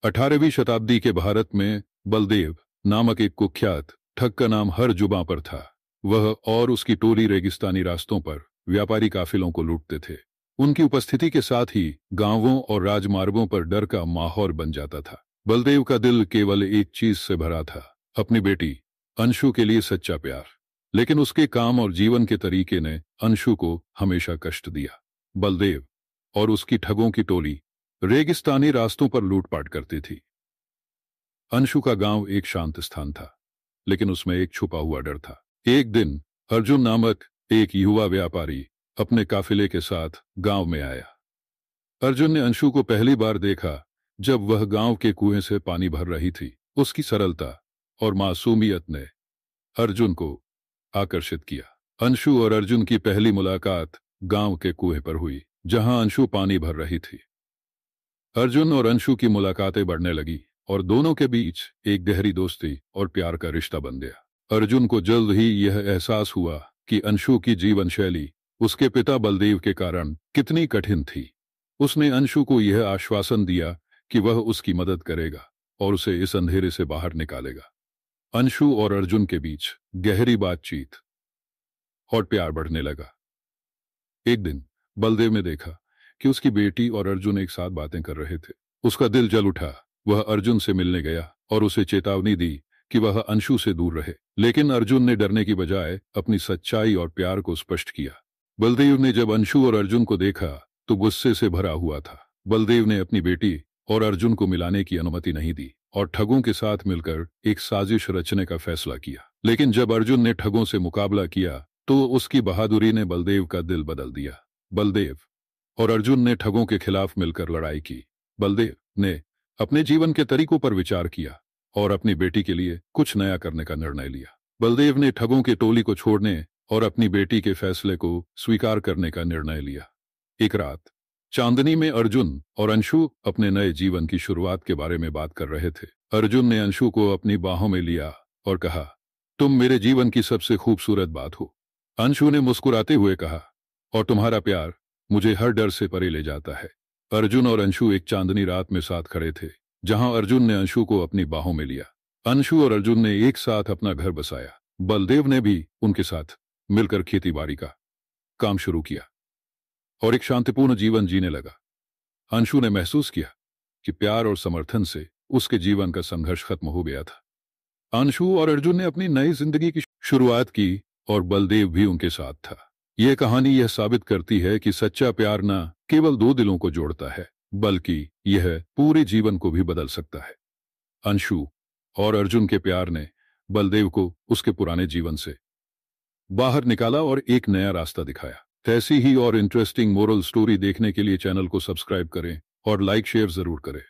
18वीं शताब्दी के भारत में बलदेव नामक एक कुख्यात ठग का नाम हर जुबां पर था। वह और उसकी टोली रेगिस्तानी रास्तों पर व्यापारी काफिलों को लूटते थे। उनकी उपस्थिति के साथ ही गांवों और राजमार्गों पर डर का माहौल बन जाता था। बलदेव का दिल केवल एक चीज से भरा था, अपनी बेटी अंशु के लिए सच्चा प्यार। लेकिन उसके काम और जीवन के तरीके ने अंशु को हमेशा कष्ट दिया। बलदेव और उसकी ठगों की टोली रेगिस्तानी रास्तों पर लूटपाट करती थी। अंशु का गांव एक शांत स्थान था, लेकिन उसमें एक छुपा हुआ डर था। एक दिन अर्जुन नामक एक युवा व्यापारी अपने काफिले के साथ गांव में आया। अर्जुन ने अंशु को पहली बार देखा जब वह गांव के कुएं से पानी भर रही थी। उसकी सरलता और मासूमियत ने अर्जुन को आकर्षित किया। अंशु और अर्जुन की पहली मुलाकात गांव के कुएं पर हुई, जहां अंशु पानी भर रही थी। अर्जुन और अंशु की मुलाकातें बढ़ने लगी और दोनों के बीच एक गहरी दोस्ती और प्यार का रिश्ता बन गया। अर्जुन को जल्द ही यह एहसास हुआ कि अंशु की जीवन शैली उसके पिता बलदेव के कारण कितनी कठिन थी। उसने अंशु को यह आश्वासन दिया कि वह उसकी मदद करेगा और उसे इस अंधेरे से बाहर निकालेगा। अंशु और अर्जुन के बीच गहरी बातचीत और प्यार बढ़ने लगा। एक दिन बलदेव ने देखा कि उसकी बेटी और अर्जुन एक साथ बातें कर रहे थे। उसका दिल जल उठा। वह अर्जुन से मिलने गया और उसे चेतावनी दी कि वह अंशु से दूर रहे। लेकिन अर्जुन ने डरने की बजाय अपनी सच्चाई और प्यार को स्पष्ट किया। बलदेव ने जब अंशु और अर्जुन को देखा तो गुस्से से भरा हुआ था। बलदेव ने अपनी बेटी और अर्जुन को मिलाने की अनुमति नहीं दी और ठगों के साथ मिलकर एक साजिश रचने का फैसला किया। लेकिन जब अर्जुन ने ठगों से मुकाबला किया तो उसकी बहादुरी ने बलदेव का दिल बदल दिया। बलदेव और अर्जुन ने ठगों के खिलाफ मिलकर लड़ाई की। बलदेव ने अपने जीवन के तरीकों पर विचार किया और अपनी बेटी के लिए कुछ नया करने का निर्णय लिया। बलदेव ने ठगों की टोली को छोड़ने और अपनी बेटी के फैसले को स्वीकार करने का निर्णय लिया। एक रात चांदनी में अर्जुन और अंशु अपने नए जीवन की शुरुआत के बारे में बात कर रहे थे। अर्जुन ने अंशु को अपनी बाहों में लिया और कहा, तुम मेरे जीवन की सबसे खूबसूरत बात हो। अंशु ने मुस्कुराते हुए कहा, और तुम्हारा प्यार मुझे हर डर से परे ले जाता है। अर्जुन और अंशु एक चांदनी रात में साथ खड़े थे, जहां अर्जुन ने अंशु को अपनी बाहों में लिया। अंशु और अर्जुन ने एक साथ अपना घर बसाया। बलदेव ने भी उनके साथ मिलकर खेतीबाड़ी का काम शुरू किया और एक शांतिपूर्ण जीवन जीने लगा। अंशु ने महसूस किया कि प्यार और समर्थन से उसके जीवन का संघर्ष खत्म हो गया था। अंशु और अर्जुन ने अपनी नई जिंदगी की शुरुआत की और बलदेव भी उनके साथ था। यह कहानी यह साबित करती है कि सच्चा प्यार न केवल दो दिलों को जोड़ता है, बल्कि यह पूरे जीवन को भी बदल सकता है। अंशु और अर्जुन के प्यार ने बलदेव को उसके पुराने जीवन से बाहर निकाला और एक नया रास्ता दिखाया। ऐसी ही और इंटरेस्टिंग मोरल स्टोरी देखने के लिए चैनल को सब्सक्राइब करें और लाइक शेयर जरूर करें।